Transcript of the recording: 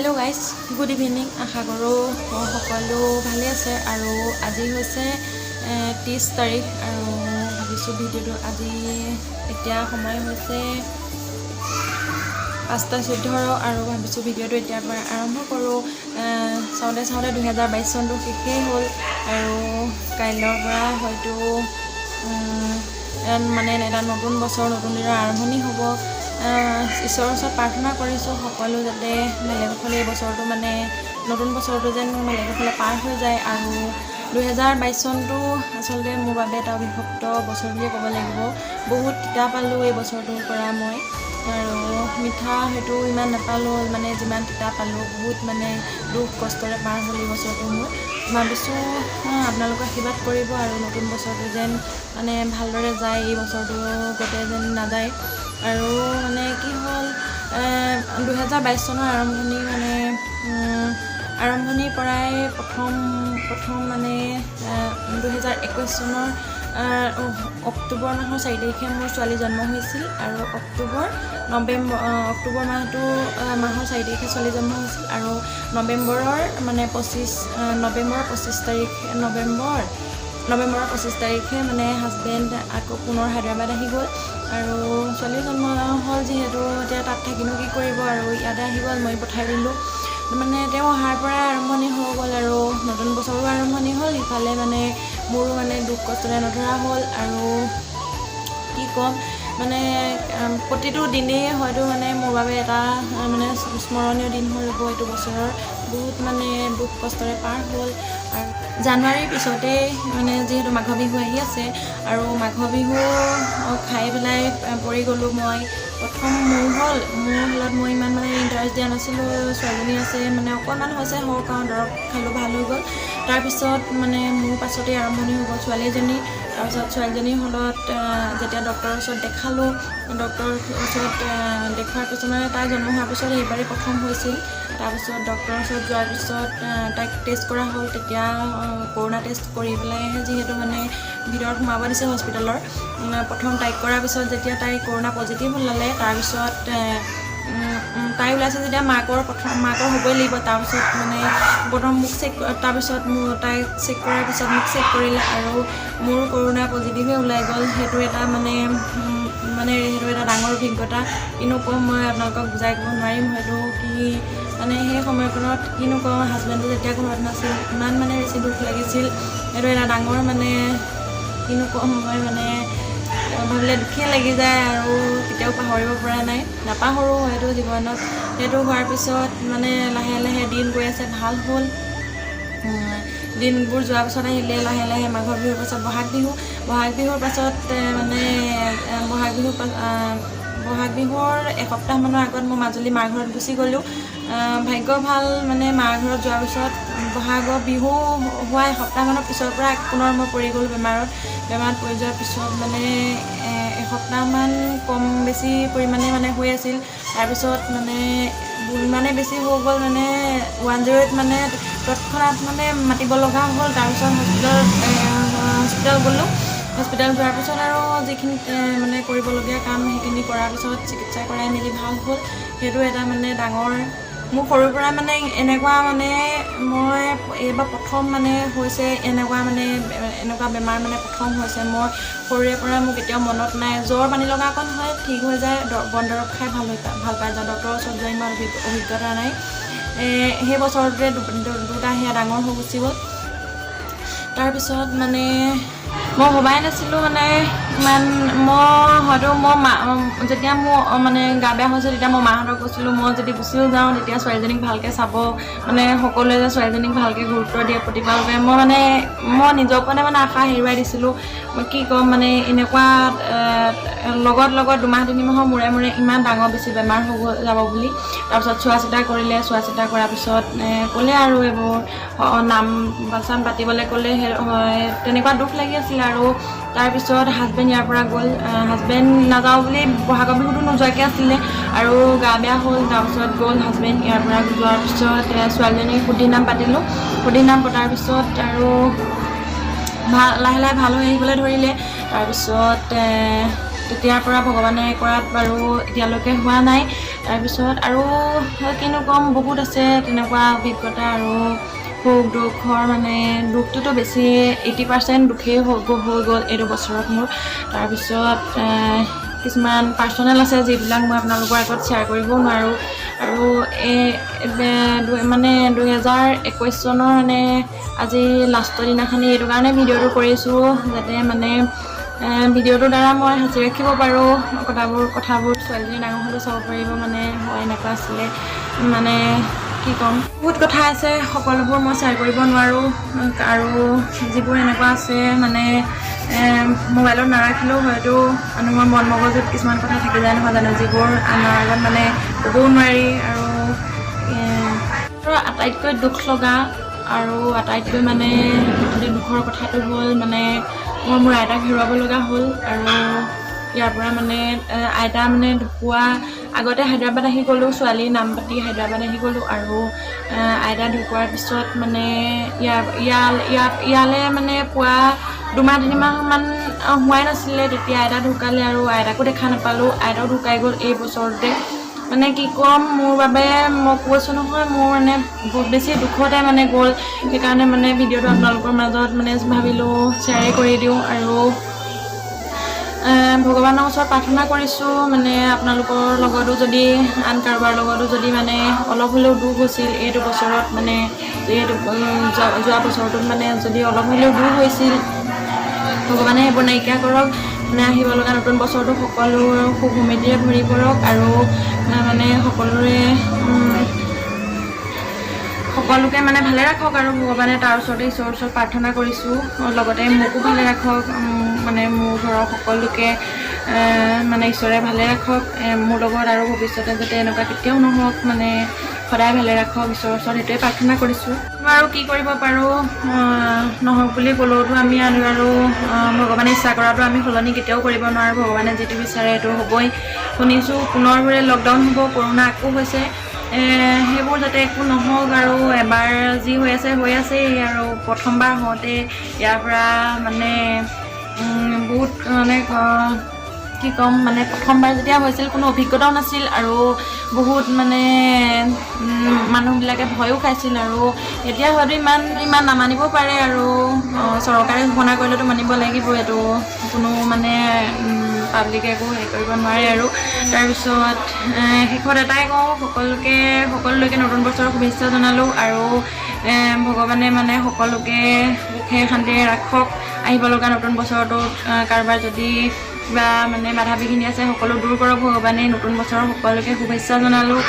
Hello guys good इभिनिंग आशा करूँ सकलो भाले आछे आरो আজি হৈছে 30 तारिख आरो भाविছোঁ ভিডিওটো আজি এতিয়া সময় হৈছে 5:14 আৰু ভাবিছোঁ ভিডিওটো এতিয়াৰ পৰা আৰম্ভ কৰোঁ চাওঁতে 2022 চনটো শেষেই হ'ল আৰু কাইলৈৰ পৰা হয়তো মানে এটা নতুন বছৰ নতুন দিনৰ আৰম্ভণি হ'ব ঈশ্বৰৰ ওচৰত প্ৰাৰ্থনা কৰিছোঁ সকলো যাতে বেলেগফালে এই বছৰটো মানে নতুন বছৰটো যেন বেলেগফালে পাৰ হৈ যায় আৰু 2022 চনটো আচলতে মোৰ বাবে এটা অবিভক্ত বছৰ বুলিয়ে ক'ব লাগিব বহুত তিতা পালোঁ এই বছৰটোৰ পৰা মই আৰু মিঠা হয়তো ইমান নাপালোঁ মানে যিমান তিতা পালোঁ বহুত মানে দুখ কষ্টৰে পাৰ হ'ল এই বছৰটো মোৰ ভাবিছোঁ আপোনালোকে আশীৰ্বাদ কৰিব আৰু নতুন বছৰটো যেন মানে ভালদৰে যায় এই বছৰটো গোটেই যেন নাযায় আৰু মানে কি হ'ল 2022 চনৰ আৰম্ভণি মানে আৰম্ভণিৰ পৰাই প্ৰথম মানে 2021 চনৰ অক্টোবৰ মাহৰ 4 তাৰিখে মোৰ ছোৱালী জন্ম হৈছিল আৰু অক্টোবৰ মাহৰ 4 তাৰিখে ছোৱালী জন্ম হৈছিল আৰু নৱেম্বৰৰ 25 তাৰিখে মানে হাজবেণ্ড আকৌ পুনৰ হায়দৰাবাদ আহি গ'ল আৰু ছোৱালী জন্ম হ'ল যিহেতু এতিয়া তাত থাকিনো কি কৰিব আৰু ইয়াতে আহি গ'ল মই পঠাই দিলোঁ মানে তেওঁ অহাৰ পৰা আৰম্ভণি হৈ গ'ল আৰু নতুন বছৰো আৰম্ভণি হ'ল ইফালে মানে মোৰো মানে দুখ কষ্টৰে নধৰা হ'ল আৰু কি ক'ম মানে প্ৰতিটো দিনেই হয়তো মানে মোৰ বাবে এটা মানে স্মৰণীয় দিন হৈ ৰ'ব এইটো বছৰৰ বহুত মানে দুখ কষ্টৰে পাৰ হ'ল আৰু জানুৱাৰীৰ পিছতে মানে যিহেতু মাঘ বিহু আহি আছে আৰু মাঘ বিহু খাই পেলাই পৰি গ'লোঁ মই প্ৰথম মোৰ হ'লত মই ইমান মানে ইণ্টাৰেষ্ট দিয়া নাছিলোঁ ছোৱালীজনী আছে মানে অকণমান হৈছে হওক আৰু দৰৱ খালোঁ ভাল হৈ গ'ল তাৰপিছত মানে মোৰ পাছতেই আৰম্ভণি হৈ গ'ল ছোৱালীজনী তাৰপিছত ছোৱালীজনীৰ হ'লত যেতিয়া ডক্টৰৰ ওচৰত দেখালোঁ ডক্টৰৰ ওচৰত দেখুৱাৰ পিছত মানে তাই জন্ম হোৱাৰ পিছত সেইবাৰেই প্ৰথম হৈছিল তাৰপিছত ডক্টৰৰ ওচৰত যোৱাৰ পিছত তাইক টেষ্ট কৰা হ'ল তেতিয়া কৰোণা টেষ্ট কৰি পেলাইহে যিহেতু মানে ভিতৰত সোমাব দিছে হস্পিটেলৰ প্ৰথম তাইক কৰাৰ পিছত যেতিয়া তাই কৰোণা পজিটিভ ওলালে তাৰপিছত তাই ওলাইছে যেতিয়া মাকৰ হ'বই লাগিব তাৰপিছত মানে প্ৰথম মোক চেক তাৰপিছত তাইক চেক কৰাৰ পিছত মোক চেক কৰিলে আৰু মোৰ কৰোণা পজিটিভে ওলাই গ'ল সেইটো এটা সেইটো এটা ডাঙৰ অভিজ্ঞতা কিনো ক'ম মই আপোনালোকক বুজাই ক'ব নোৱাৰিম হয়তো কি মানে সেই সময়কণত কিনো কওঁ হাজবেণ্ডো যেতিয়া ঘৰত নাছিল ইমান মানে বেছি দুখ লাগিছিল সেইটো এটা ডাঙৰ মানে কিনো ক'ম মই মানে ভাবিলে দুখেই লাগি যায় আৰু কেতিয়াও পাহৰিব পৰা নাই নাপাহৰোঁ হয়তো জীৱনত সেইটো হোৱাৰ পিছত মানে লাহে লাহে দিন গৈ আছে ভাল হ'ল দিনবোৰ যোৱাৰ পাছত আহিলে লাহে লাহে মাঘৰ বিহুৰ পাছত বহাগ বিহুৰ পাছত মানে বহাগ বিহুৰ এসপ্তাহমানৰ আগত মই মাজুলী মাৰ ঘৰত গুচি গ'লোঁ ভাগ্য ভাল মানে মাৰ ঘৰত যোৱাৰ পিছত বহাগৰ বিহু হোৱা এসপ্তাহমানৰ পিছৰ পৰা পুনৰ মই পৰি গ'লোঁ বেমাৰত পৰি যোৱাৰ পিছত মানে এসপ্তাহমান কম বেছি পৰিমাণে মানে হৈ আছিল তাৰপিছত মানে ইমানে বেছি হৈ গ'ল মানে 108 মানে তৎক্ষণাত মানে মাতিব লগা হ'ল তাৰপিছত হস্পিটেল গ'লোঁ হস্পিটেল যোৱাৰ পিছত আৰু যিখিনি মানে কৰিবলগীয়া কাম সেইখিনি কৰাৰ পিছত চিকিৎসা কৰাই মেলি ভাল হ'ল সেইটো এটা মানে ডাঙৰ মোৰ সৰুৰ পৰা মানে এনেকুৱা মানে মই এইবাৰ প্ৰথম মানে হৈছে এনেকুৱা বেমাৰ মানে প্ৰথম হৈছে মই সৰুৰে পৰা মোৰ কেতিয়াও মনত নাই জ্বৰ পানী লগা অকণ হয় ঠিক হৈ যায় বন দৰৱ খাই ভাল পাই যাওঁ ডক্টৰৰ ওচৰত যোৱা ইমান অভিজ্ঞতা নাই সেই বছৰটোতে দুটা সেয়া ডাঙৰ হৈ গুচি গ'ল তাৰপিছত মানে মই ভবাই নাছিলোঁ মানে ইমান যেতিয়া মোৰ মানে গা বেয়া হৈছে তেতিয়া মই মাহঁতক কৈছিলোঁ মই যদি গুচিও যাওঁ তেতিয়া ছোৱালীজনীক ভালকৈ চাব মানে সকলোৱে যে ছোৱালীজনীক ভালকৈ গুৰুত্ব দিয়ে প্ৰতিপাল কৰে মই নিজৰ ওপৰতে মানে আশা হেৰুৱাই দিছিলোঁ কি ক'ম মানে এনেকুৱা লগত 2-3 মাহৰ মূৰে ইমান ডাঙৰ বেছি বেমাৰ হৈ যাব বুলি তাৰপিছত চোৱা চিতা কৰিলে চোৱা চিতা কৰাৰ পিছত ক'লে আৰু এইবোৰ নাম বাচন পাতিবলৈ ক'লে তেনেকুৱা দুখ লাগি আছিল আৰু তাৰপিছত হাজবেণ্ড ইয়াৰ পৰা গ'ল হাজবেণ্ড নাযাওঁ বুলি বহাগৰ বিহুটো নোযোৱাকৈ আছিলে আৰু গা বেয়া হ'ল তাৰপিছত গ'ল হাজবেণ্ড ইয়াৰ পৰা যোৱাৰ পিছত ছোৱালীজনীক সুধি নাম পাতিলোঁ সুধি নাম পতাৰ পিছত আৰু লাহে লাহে ভাল হৈ আহিবলৈ ধৰিলে তাৰপিছত তেতিয়াৰ পৰা ভগৱানে কৰাত বাৰু এতিয়ালৈকে হোৱা নাই তাৰপিছত আৰু কিনো ক'ম, বহুত আছে তেনেকুৱা অভিজ্ঞতা আৰু সুখ দুখৰ মানে দুখটোতো বেছি 80% দুখেই হৈ গ'ল এইটো বছৰত মোৰ। তাৰপিছত কিছুমান পাৰ্চনেল আছে যিবিলাক মই আপোনালোকৰ আগত শ্বেয়াৰ কৰিবও নোৱাৰোঁ। আৰু মানে 2021 চনৰ মানে আজি লাষ্টৰ দিনাখনি এইটো কাৰণে ভিডিঅ'টো কৰিছোঁ যাতে মানে ভিডিঅ'টোৰ দ্বাৰা মই সাঁচি ৰাখিব পাৰোঁ কথাবোৰ ছোৱালীজনী ডাঙৰ হ'লেও চাব পাৰিব মানে হয় এনেকুৱা আছিলে মানে কি ক'ম, বহুত কথা আছে, সকলোবোৰ মই শ্বেয়াৰ কৰিব নোৱাৰোঁ। আৰু যিবোৰ এনেকুৱা আছে মানে মোবাইলত নাৰাখিলেও হয়তো মানুহৰ মন মগজুত কিছুমান কথা থাকি যায় নহয় জানো, যিবোৰ আমাৰ আগত মানে ক'বও নোৱাৰি। আৰু আটাইতকৈ দুখ লগা আৰু আটাইতকৈ মানে দুখৰ কথাটো হ'ল মানে মই মোৰ আইতাক হেৰুৱাব লগা হ'ল। আৰু ইয়াৰ পৰা মানে আইতা মানে ঢুকুৱা আগতে হায়দৰাবাদ আহি গ'লোঁ, ছোৱালীৰ নাম পাতি হায়দৰাবাদ আহি গ'লোঁ। আৰু আইতা ঢুকোৱাৰ পিছত মানে ইয়ালৈ মানে পোৱা 2-3 মাহমান হোৱাই নাছিলে, তেতিয়া আইতা ঢুকালে আৰু আইতাকো দেখা নাপালোঁ। আইতাও ঢুকাই গ'ল এই বছৰতে। মানে কি ক'ম, মোৰ বাবে মই কৈছোঁ নহয়, মোৰ মানে বহুত বেছি দুখতে মানে গ'ল। সেইকাৰণে মানে ভিডিঅ'টো আপোনালোকৰ মাজত মানে ভাবিলোঁ শ্বেয়াৰে কৰি দিওঁ। আৰু ভগৱানৰ ওচৰত প্ৰাৰ্থনা কৰিছোঁ মানে আপোনালোকৰ লগতো যদি আন কাৰোবাৰ লগতো যদি মানে অলপ হ'লেও দুখ হৈছিল এইটো বছৰত মানে যিহেতু যোৱা বছৰটোত মানে যদি অলপ হ'লেও দুখ হৈছিল, ভগৱানে সেইবোৰ নাইকিয়া কৰক। মানে আহিব লগা নতুন বছৰটো সকলো সুখ সমৃদ্ধিৰে ভৰি পৰক আৰু মানে সকলোকে মানে ভালে ৰাখক। আৰু ভগৱানে তাৰ ওচৰতে ঈশ্বৰৰ ওচৰত প্ৰাৰ্থনা কৰিছোঁ, লগতে মোকো ভালে ৰাখক, মানে মোৰ ঘৰৰ সকলোকে মানে ঈশ্বৰে ভালে ৰাখক মোৰ লগত। আৰু ভৱিষ্যতে যাতে এনেকুৱা কেতিয়াও নহওক, মানে সদায় ভালে ৰাখক ঈশ্বৰৰ ওচৰত সেইটোৱে প্ৰাৰ্থনা কৰিছোঁ। আৰু কি কৰিব পাৰোঁ, নহওক বুলি ক'লেওতো আমি আৰু ভগৱানে ইচ্ছা কৰাটো আমি সলনি কেতিয়াও কৰিব নোৱাৰোঁ। ভগৱানে যিটো বিচাৰে সেইটো হ'বই। শুনিছোঁ পুনৰ বোলে লকডাউন হ'ব, কৰোণা আকৌ হৈছে, সেইবোৰ যাতে একো নহওক। আৰু এবাৰ যি হৈ আছেই আৰু প্ৰথমবাৰ হওঁতে ইয়াৰ পৰা মানে বহুত মানে কি ক'ম, মানে প্ৰথমবাৰ যেতিয়া হৈছিল কোনো অভিজ্ঞতাও নাছিল আৰু বহুত মানে মানুহবিলাকে ভয়ো খাইছিল। আৰু এতিয়া হয়তো ইমান নামানিব পাৰে, আৰু চৰকাৰে ঘোষণা কৰিলেতো মানিব লাগিব, এইটো কোনো মানে পাব্লিকে একো হেৰি কৰিব নোৱাৰে। আৰু তাৰপিছত শেষত এটাই কওঁ, সকলোলৈকে নতুন বছৰৰ শুভেচ্ছা জনালোঁ। আৰু ভগৱানে মানে সকলোকে সুখে শান্তিৰে ৰাখক। আহিব লগা নতুন বছৰটোত কাৰোবাৰ যদি কিবা মানে বাধা বিঘিনি আছে সকলো দূৰ কৰক ভগৱানে। নতুন বছৰৰ সকলোকে শুভেচ্ছা জনালোঁ।